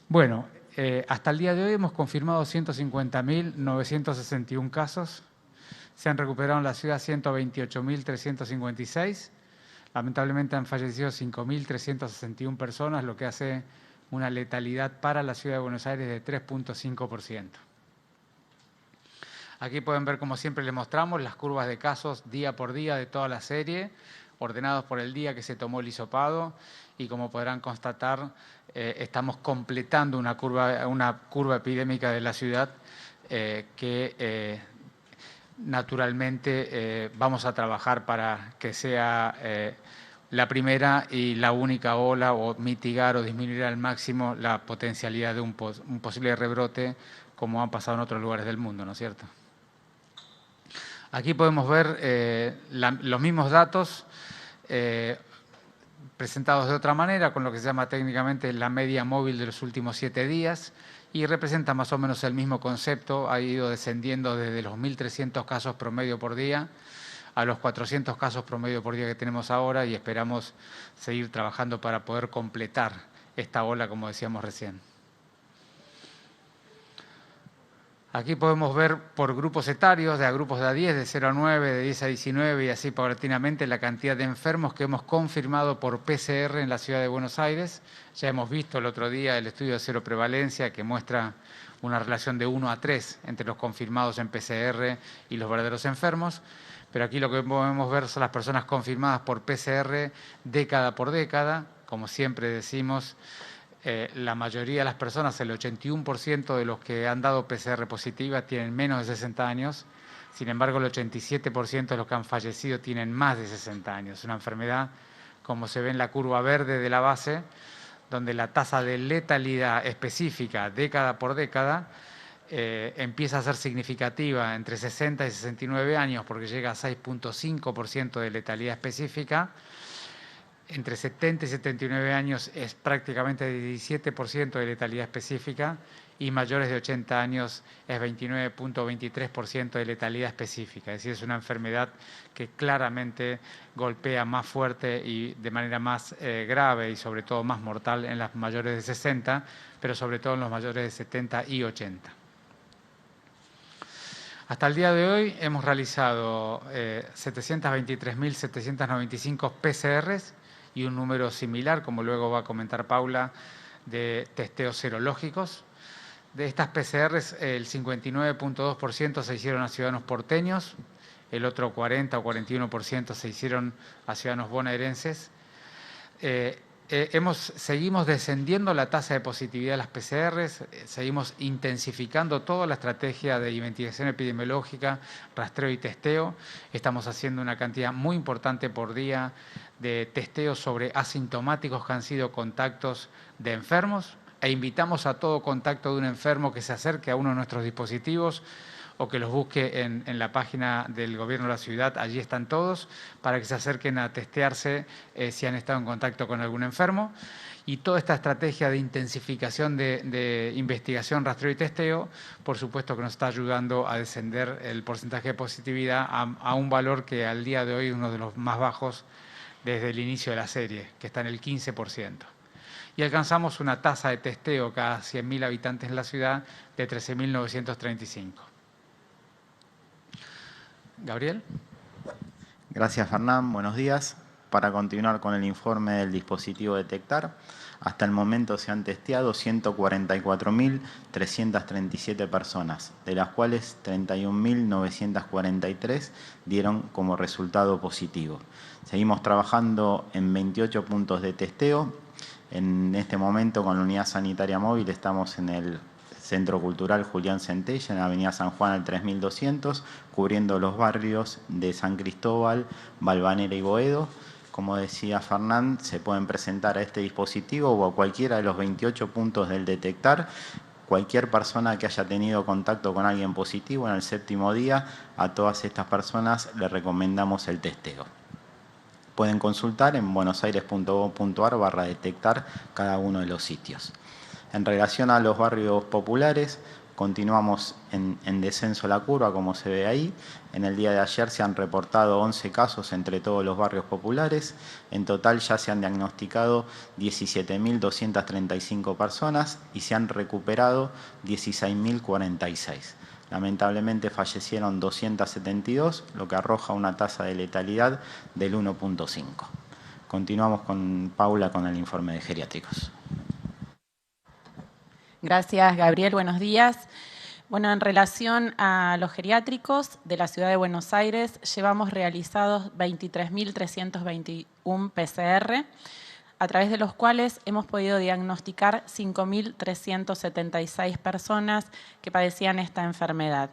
Bueno, hasta el día de hoy hemos confirmado 150.961 casos. Se han recuperado en la ciudad 128.356. Lamentablemente han fallecido 5.361 personas, lo que hace una letalidad para la ciudad de Buenos Aires de 3,5%. Aquí pueden ver, como siempre les mostramos, las curvas de casos día por día de toda la serie, ordenados por el día que se tomó el hisopado, y como podrán constatar, estamos completando una curva epidémica de la ciudad que naturalmente vamos a trabajar para que sea la primera y la única ola, o mitigar o disminuir al máximo la potencialidad de un posible rebrote, como ha pasado en otros lugares del mundo, ¿no es cierto? Aquí podemos ver los mismos datos presentados de otra manera, con lo que se llama técnicamente la media móvil de los últimos 7 días, y representa más o menos el mismo concepto. Ha ido descendiendo desde los 1.300 casos promedio por día a los 400 casos promedio por día que tenemos ahora, y esperamos seguir trabajando para poder completar esta ola, como decíamos recién. Aquí podemos ver por grupos etarios, de grupos de A10, de 0 a 9, de 10 a 19 y así paulatinamente, la cantidad de enfermos que hemos confirmado por PCR en la ciudad de Buenos Aires. Ya hemos visto el otro día el estudio de cero prevalencia, que muestra una relación de 1 a 3 entre los confirmados en PCR y los verdaderos enfermos. Pero aquí lo que podemos ver son las personas confirmadas por PCR década por década. Como siempre decimos, la mayoría de las personas, el 81% de los que han dado PCR positiva, tienen menos de 60 años. Sin embargo, el 87% de los que han fallecido tienen más de 60 años. Una enfermedad, como se ve en la curva verde de la base, donde la tasa de letalidad específica década por década empieza a ser significativa entre 60 y 69 años, porque llega a 6,5% de letalidad específica. Entre 70 y 79 años es prácticamente 17% de letalidad específica, y mayores de 80 años es 29,23% de letalidad específica. Es decir, es una enfermedad que claramente golpea más fuerte y de manera más grave, y sobre todo más mortal en las mayores de 60, pero sobre todo en los mayores de 70 y 80. Hasta el día de hoy hemos realizado 723.795 PCRs y un número similar, como luego va a comentar Paula, de testeos serológicos. De estas PCRs, el 59,2% se hicieron a ciudadanos porteños, el otro 40 o 41% se hicieron a ciudadanos bonaerenses. Seguimos descendiendo la tasa de positividad de las PCRs, seguimos intensificando toda la estrategia de investigación epidemiológica, rastreo y testeo. Estamos haciendo una cantidad muy importante por día de testeos sobre asintomáticos que han sido contactos de enfermos, e invitamos a todo contacto de un enfermo que se acerque a uno de nuestros dispositivos o que los busque en la página del gobierno de la ciudad. Allí están todos, para que se acerquen a testearse si han estado en contacto con algún enfermo. Y toda esta estrategia de intensificación de investigación, rastreo y testeo, por supuesto que nos está ayudando a descender el porcentaje de positividad a un valor que al día de hoy es uno de los más bajos desde el inicio de la serie, que está en el 15%. Y alcanzamos una tasa de testeo cada 100.000 habitantes en la ciudad de 13.935. Gabriel. Gracias, Fernán. Buenos días. Para continuar con el informe del dispositivo Detectar, hasta el momento se han testeado 144.337 personas, de las cuales 31.943 dieron como resultado positivo. Seguimos trabajando en 28 puntos de testeo. En este momento, con la unidad sanitaria móvil, estamos en el Centro Cultural Julián Centella, en la avenida San Juan al 3200, cubriendo los barrios de San Cristóbal, Valvanera y Boedo. Como decía Fernán, se pueden presentar a este dispositivo o a cualquiera de los 28 puntos del Detectar. Cualquier persona que haya tenido contacto con alguien positivo en el 7º día, a todas estas personas le recomendamos el testeo. Pueden consultar en buenosaires.gov.ar/detectar cada uno de los sitios. En relación a los barrios populares, continuamos en descenso la curva, como se ve ahí. En el día de ayer se han reportado 11 casos entre todos los barrios populares. En total ya se han diagnosticado 17.235 personas y se han recuperado 16.046. Lamentablemente fallecieron 272, lo que arroja una tasa de letalidad del 1.5. Continuamos con Paula con el informe de geriátricos. Gracias, Gabriel. Buenos días. Bueno, en relación a los geriátricos de la Ciudad de Buenos Aires, llevamos realizados 23.321 PCR, a través de los cuales hemos podido diagnosticar 5.376 personas que padecían esta enfermedad,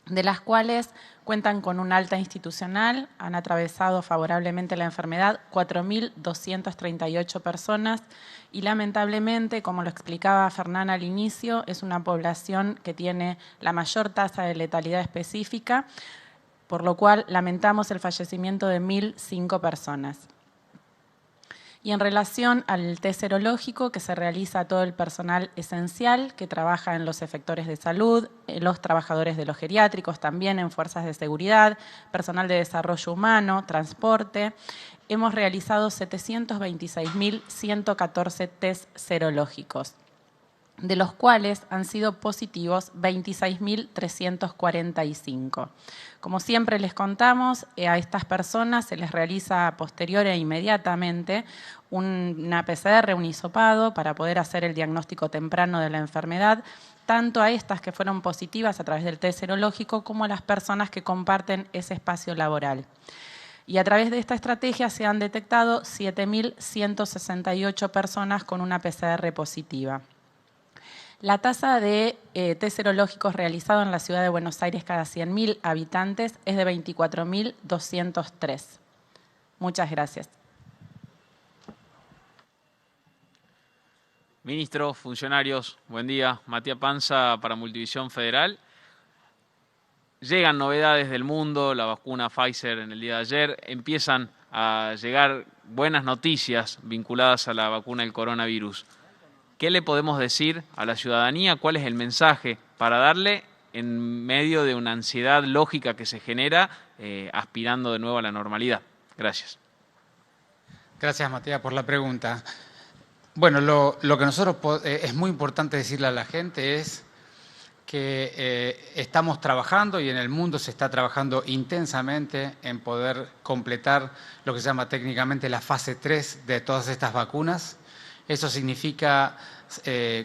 de las cuales cuentan con un alta institucional, han atravesado favorablemente la enfermedad 4.238 personas y lamentablemente, como lo explicaba Fernán al inicio, es una población que tiene la mayor tasa de letalidad específica, por lo cual lamentamos el fallecimiento de 1.005 personas. Y en relación al test serológico que se realiza a todo el personal esencial que trabaja en los efectores de salud, los trabajadores de los geriátricos, también en fuerzas de seguridad, personal de desarrollo humano, transporte, hemos realizado 726.114 test serológicos, de los cuales han sido positivos 26.345. Como siempre les contamos, a estas personas se les realiza posterior e inmediatamente una PCR, un hisopado, para poder hacer el diagnóstico temprano de la enfermedad, tanto a estas que fueron positivas a través del test serológico como a las personas que comparten ese espacio laboral. Y a través de esta estrategia se han detectado 7.168 personas con una PCR positiva. La tasa de test serológicos realizado en la Ciudad de Buenos Aires cada 100.000 habitantes es de 24.203. Muchas gracias. Ministro, funcionarios, buen día. Matías Panza para Multivisión Federal. Llegan novedades del mundo, la vacuna Pfizer en el día de ayer. Empiezan a llegar buenas noticias vinculadas a la vacuna del coronavirus. ¿Qué le podemos decir a la ciudadanía? ¿Cuál es el mensaje para darle en medio de una ansiedad lógica que se genera aspirando de nuevo a la normalidad? Gracias. Gracias, Matías, por la pregunta. Bueno, lo que nosotros es muy importante decirle a la gente es que estamos trabajando y en el mundo se está trabajando intensamente en poder completar lo que se llama técnicamente la fase 3 de todas estas vacunas. Eso significa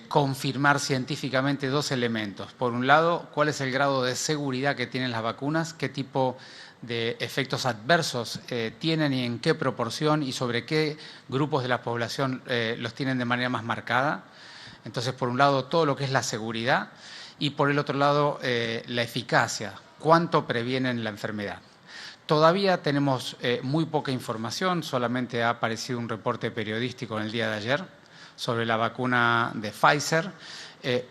confirmar científicamente dos elementos. Por un lado, cuál es el grado de seguridad que tienen las vacunas, qué tipo de efectos adversos tienen y en qué proporción y sobre qué grupos de la población los tienen de manera más marcada. Entonces, por un lado, todo lo que es la seguridad y por el otro lado, la eficacia, cuánto previenen la enfermedad. Todavía tenemos muy poca información, solamente ha aparecido un reporte periodístico en el día de ayer sobre la vacuna de Pfizer,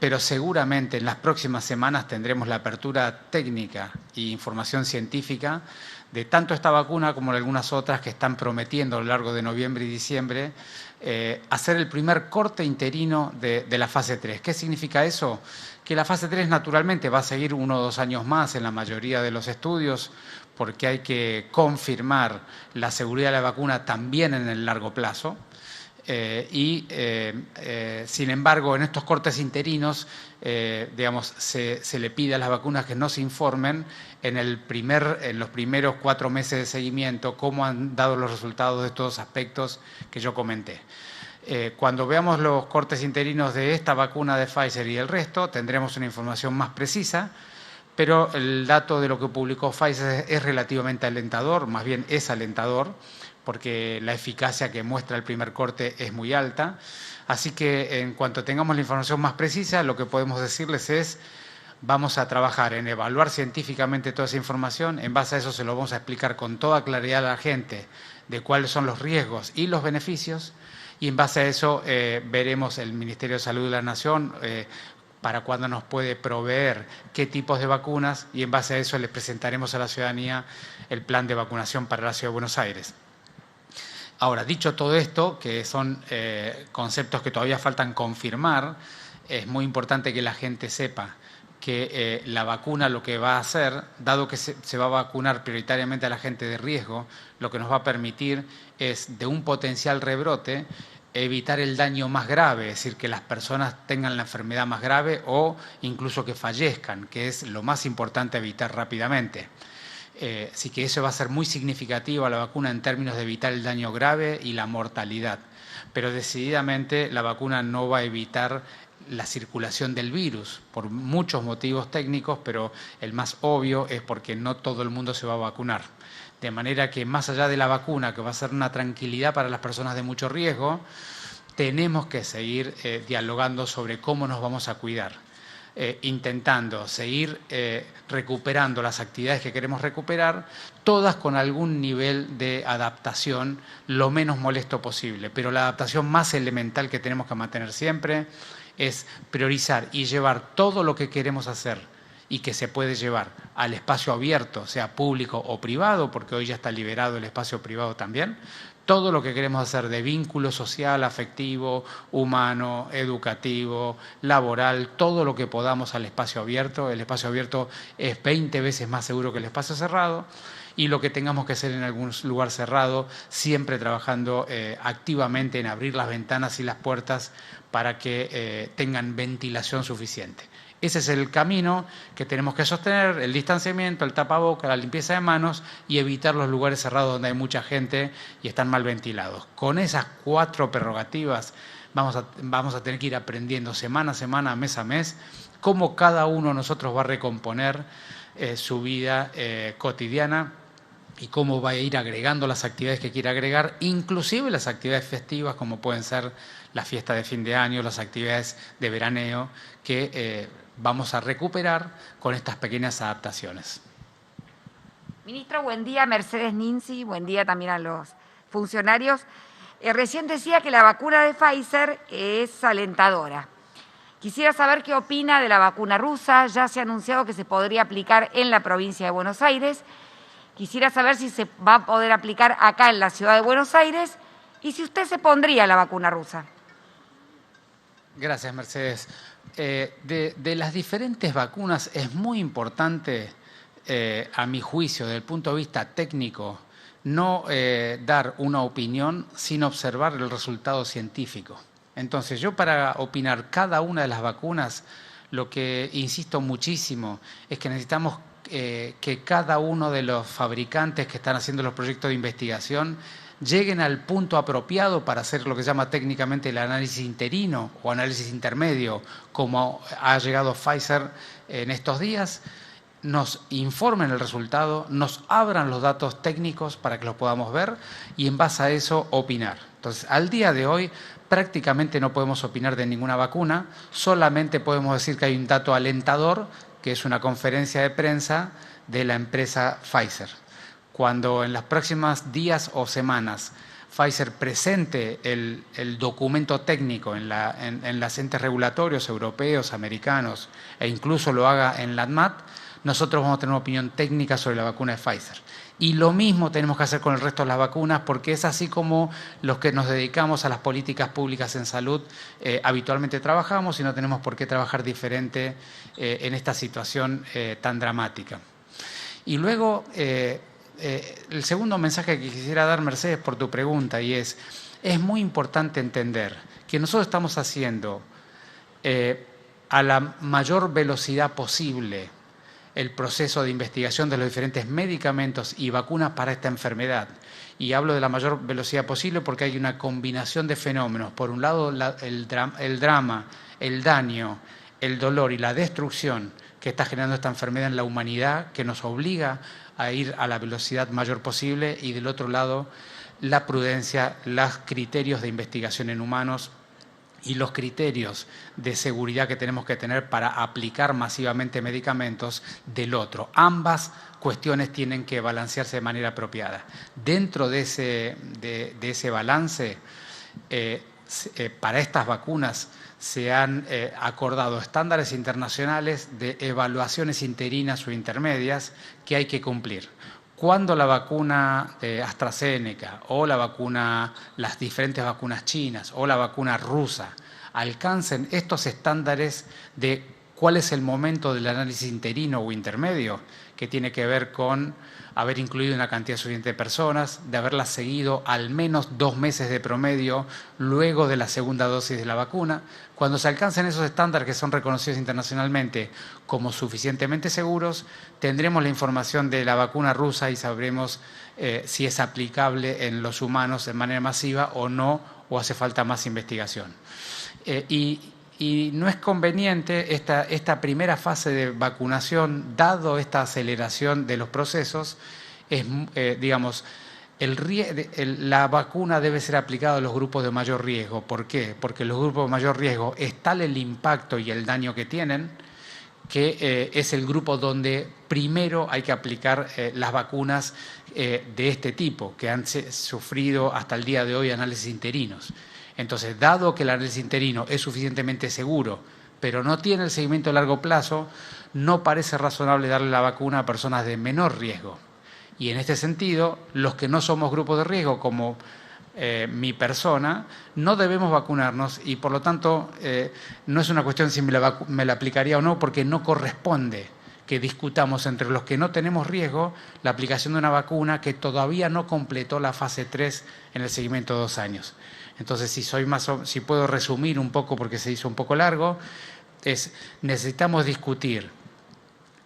pero seguramente en las próximas semanas tendremos la apertura técnica e información científica de tanto esta vacuna como de algunas otras que están prometiendo a lo largo de noviembre y diciembre hacer el primer corte interino de la fase 3. ¿Qué significa eso? Que la fase 3 naturalmente va a seguir 1 o 2 años más en la mayoría de los estudios, porque hay que confirmar la seguridad de la vacuna también en el largo plazo. Sin embargo, en estos cortes interinos, digamos, se le pide a las vacunas que no se informen en los primeros 4 meses de seguimiento cómo han dado los resultados de estos aspectos que yo comenté. Cuando veamos los cortes interinos de esta vacuna de Pfizer y el resto, tendremos una información más precisa, pero el dato de lo que publicó Pfizer es relativamente alentador, más bien es alentador, porque la eficacia que muestra el primer corte es muy alta. Así que en cuanto tengamos la información más precisa, lo que podemos decirles es, vamos a trabajar en evaluar científicamente toda esa información, en base a eso se lo vamos a explicar con toda claridad a la gente de cuáles son los riesgos y los beneficios, y en base a eso veremos el Ministerio de Salud de la Nación para cuándo nos puede proveer qué tipos de vacunas, y en base a eso les presentaremos a la ciudadanía el plan de vacunación para la Ciudad de Buenos Aires. Ahora, dicho todo esto, que son conceptos que todavía faltan confirmar, es muy importante que la gente sepa que la vacuna lo que va a hacer, dado que se va a vacunar prioritariamente a la gente de riesgo, lo que nos va a permitir es, de un potencial rebrote, evitar el daño más grave, es decir, que las personas tengan la enfermedad más grave o incluso que fallezcan, que es lo más importante evitar rápidamente. Así que eso va a ser muy significativo a la vacuna en términos de evitar el daño grave y la mortalidad. Pero decididamente la vacuna no va a evitar la circulación del virus, por muchos motivos técnicos, pero el más obvio es porque no todo el mundo se va a vacunar. De manera que más allá de la vacuna, que va a ser una tranquilidad para las personas de mucho riesgo, tenemos que seguir dialogando sobre cómo nos vamos a cuidar, intentando seguir recuperando las actividades que queremos recuperar, todas con algún nivel de adaptación lo menos molesto posible, pero la adaptación más elemental que tenemos que mantener siempre es priorizar y llevar todo lo que queremos hacer y que se puede llevar al espacio abierto, sea público o privado, porque hoy ya está liberado el espacio privado también, todo lo que queremos hacer de vínculo social, afectivo, humano, educativo, laboral, todo lo que podamos al espacio abierto. El espacio abierto es 20 veces más seguro que el espacio cerrado, y lo que tengamos que hacer en algún lugar cerrado, siempre trabajando activamente en abrir las ventanas y las puertas para que tengan ventilación suficiente. Ese es el camino que tenemos que sostener: el distanciamiento, el tapaboca, la limpieza de manos y evitar los lugares cerrados donde hay mucha gente y están mal ventilados. Con esas 4 prerrogativas vamos a tener que ir aprendiendo semana a semana, mes a mes, cómo cada uno de nosotros va a recomponer su vida cotidiana y cómo va a ir agregando las actividades que quiera agregar, inclusive las actividades festivas, como pueden ser la fiesta de fin de año, las actividades de veraneo, que vamos a recuperar con estas pequeñas adaptaciones. Ministro, buen día. Mercedes Ninzi, buen día también a los funcionarios. Recién decía que la vacuna de Pfizer es alentadora. Quisiera saber qué opina de la vacuna rusa. Ya se ha anunciado que se podría aplicar en la provincia de Buenos Aires. Quisiera saber si se va a poder aplicar acá en la ciudad de Buenos Aires y si usted se pondría la vacuna rusa. Gracias, Mercedes. De las diferentes vacunas es muy importante, a mi juicio, desde el punto de vista técnico, no dar una opinión sin observar el resultado científico. Entonces, yo para opinar cada una de las vacunas, lo que insisto muchísimo es que necesitamos que cada uno de los fabricantes que están haciendo los proyectos de investigación lleguen al punto apropiado para hacer lo que se llama técnicamente el análisis interino o análisis intermedio, como ha llegado Pfizer en estos días, nos informen el resultado, nos abran los datos técnicos para que los podamos ver y en base a eso opinar. Entonces, al día de hoy prácticamente no podemos opinar de ninguna vacuna, solamente podemos decir que hay un dato alentador, que es una conferencia de prensa de la empresa Pfizer. Cuando en los próximos días o semanas Pfizer presente el documento técnico en los entes regulatorios europeos, americanos, e incluso lo haga en la ANMAT, nosotros vamos a tener una opinión técnica sobre la vacuna de Pfizer. Y lo mismo tenemos que hacer con el resto de las vacunas, porque es así como los que nos dedicamos a las políticas públicas en salud habitualmente trabajamos, y no tenemos por qué trabajar diferente en esta situación tan dramática. Y luego, el segundo mensaje que quisiera dar, Mercedes, por tu pregunta, y es muy importante entender que nosotros estamos haciendo a la mayor velocidad posible el proceso de investigación de los diferentes medicamentos y vacunas para esta enfermedad. Y hablo de la mayor velocidad posible porque hay una combinación de fenómenos. Por un lado, el drama, el daño, el dolor y la destrucción que está generando esta enfermedad en la humanidad, que nos obliga a ir a la velocidad mayor posible, y del otro lado, la prudencia, los criterios de investigación en humanos y los criterios de seguridad que tenemos que tener para aplicar masivamente medicamentos del otro. Ambas cuestiones tienen que balancearse de manera apropiada. Dentro de ese balance, para estas vacunas se han acordado estándares internacionales de evaluaciones interinas o intermedias que hay que cumplir. Cuando la vacuna AstraZeneca o las diferentes vacunas chinas o la vacuna rusa alcancen estos estándares de cuál es el momento del análisis interino o intermedio, que tiene que ver con haber incluido una cantidad suficiente de personas, de haberlas seguido al menos 2 meses de promedio luego de la segunda dosis de la vacuna. Cuando se alcancen esos estándares que son reconocidos internacionalmente como suficientemente seguros, tendremos la información de la vacuna rusa y sabremos si es aplicable en los humanos de manera masiva o no, o hace falta más investigación. Y no es conveniente esta primera fase de vacunación, dado esta aceleración de los procesos, digamos, la vacuna debe ser aplicada a los grupos de mayor riesgo. ¿Por qué? Porque los grupos de mayor riesgo es tal el impacto y el daño que tienen, que es el grupo donde primero hay que aplicar las vacunas de este tipo, que han sufrido hasta el día de hoy análisis interinos. Entonces, dado que el análisis interino es suficientemente seguro, pero no tiene el seguimiento a largo plazo, no parece razonable darle la vacuna a personas de menor riesgo. Y en este sentido, los que no somos grupos de riesgo, como mi persona, no debemos vacunarnos y por lo tanto no es una cuestión si me la aplicaría o no, porque no corresponde que discutamos entre los que no tenemos riesgo la aplicación de una vacuna que todavía no completó la fase 3 en el seguimiento de 2 años. Entonces, si puedo resumir un poco porque se hizo un poco largo, necesitamos discutir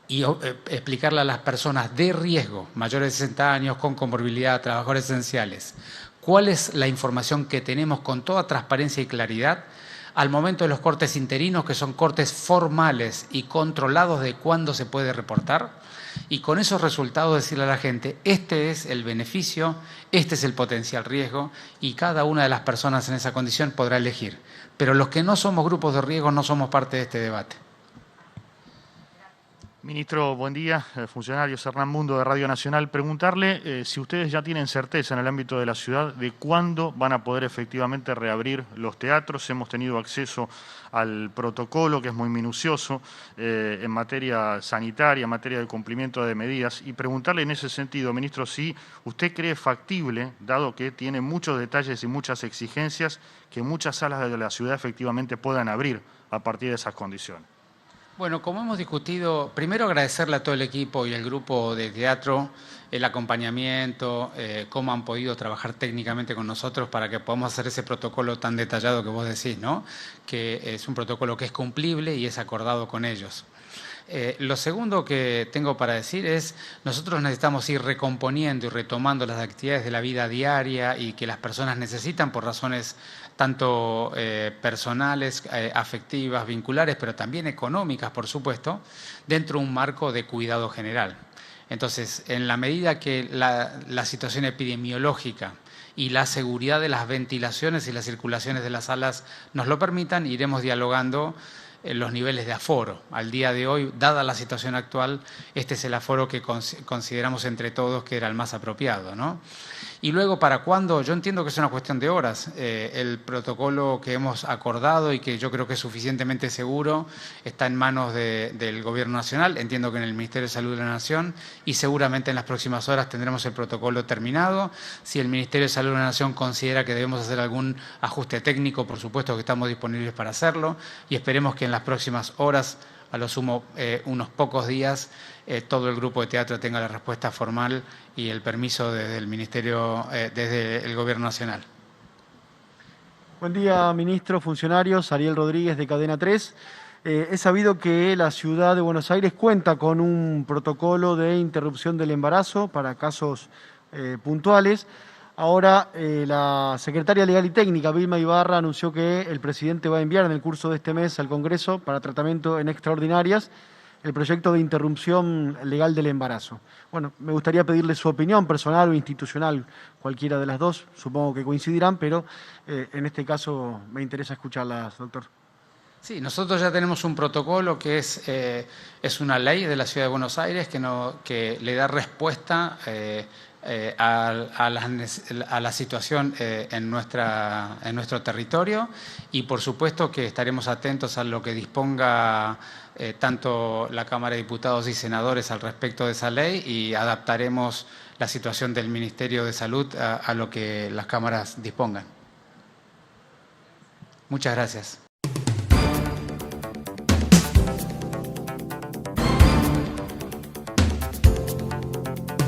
y explicarle a las personas de riesgo, mayores de 60 años, con comorbilidad, trabajadores esenciales, cuál es la información que tenemos con toda transparencia y claridad al momento de los cortes interinos, que son cortes formales y controlados de cuándo se puede reportar, y con esos resultados decirle a la gente, este es el beneficio, este es el potencial riesgo, y cada una de las personas en esa condición podrá elegir. Pero los que no somos grupos de riesgo no somos parte de este debate. Ministro, buen día. Funcionarios, Hernán Mundo de Radio Nacional. Preguntarle si ustedes ya tienen certeza en el ámbito de la ciudad de cuándo van a poder efectivamente reabrir los teatros. Hemos tenido acceso al protocolo, que es muy minucioso, en materia sanitaria, en materia de cumplimiento de medidas. Y preguntarle en ese sentido, ministro, si usted cree factible, dado que tiene muchos detalles y muchas exigencias, que muchas salas de la ciudad efectivamente puedan abrir a partir de esas condiciones. Bueno, como hemos discutido, primero agradecerle a todo el equipo y el grupo de teatro el acompañamiento, cómo han podido trabajar técnicamente con nosotros para que podamos hacer ese protocolo tan detallado que vos decís, ¿no? Que es un protocolo que es cumplible y es acordado con ellos. Lo segundo que tengo para decir es, nosotros necesitamos ir recomponiendo y retomando las actividades de la vida diaria y que las personas necesitan por razones tanto personales, afectivas, vinculares, pero también económicas, por supuesto, dentro de un marco de cuidado general. Entonces, en la medida que la situación epidemiológica y la seguridad de las ventilaciones y las circulaciones de las salas nos lo permitan, iremos dialogando los niveles de aforo. Al día de hoy, dada la situación actual, este es el aforo que consideramos entre todos que era el más apropiado, ¿no? Y luego, ¿para cuándo? Yo entiendo que es una cuestión de horas. El protocolo que hemos acordado y que yo creo que es suficientemente seguro está en manos del Gobierno Nacional, entiendo que en el Ministerio de Salud de la Nación, y seguramente en las próximas horas tendremos el protocolo terminado. Si el Ministerio de Salud de la Nación considera que debemos hacer algún ajuste técnico, por supuesto que estamos disponibles para hacerlo, y esperemos que en las próximas horas, a lo sumo unos pocos días, todo el grupo de teatro tenga la respuesta formal y el permiso desde el Ministerio, desde el Gobierno Nacional. Buen día, ministro, funcionarios. Ariel Rodríguez, de Cadena 3. He sabido que la ciudad de Buenos Aires cuenta con un protocolo de interrupción del embarazo para casos puntuales. Ahora, la secretaria Legal y Técnica, Vilma Ibarra, anunció que el presidente va a enviar en el curso de este mes al Congreso para tratamiento en extraordinarias el proyecto de interrupción legal del embarazo. Bueno, me gustaría pedirle su opinión personal o institucional, cualquiera de las dos, supongo que coincidirán, pero en este caso me interesa escucharlas, doctor. Sí, nosotros ya tenemos un protocolo que es una ley de la Ciudad de Buenos Aires que le da respuesta a la situación en nuestro territorio, y por supuesto que estaremos atentos a lo que disponga tanto la Cámara de Diputados y Senadores al respecto de esa ley, y adaptaremos la situación del Ministerio de Salud a lo que las cámaras dispongan. Muchas gracias.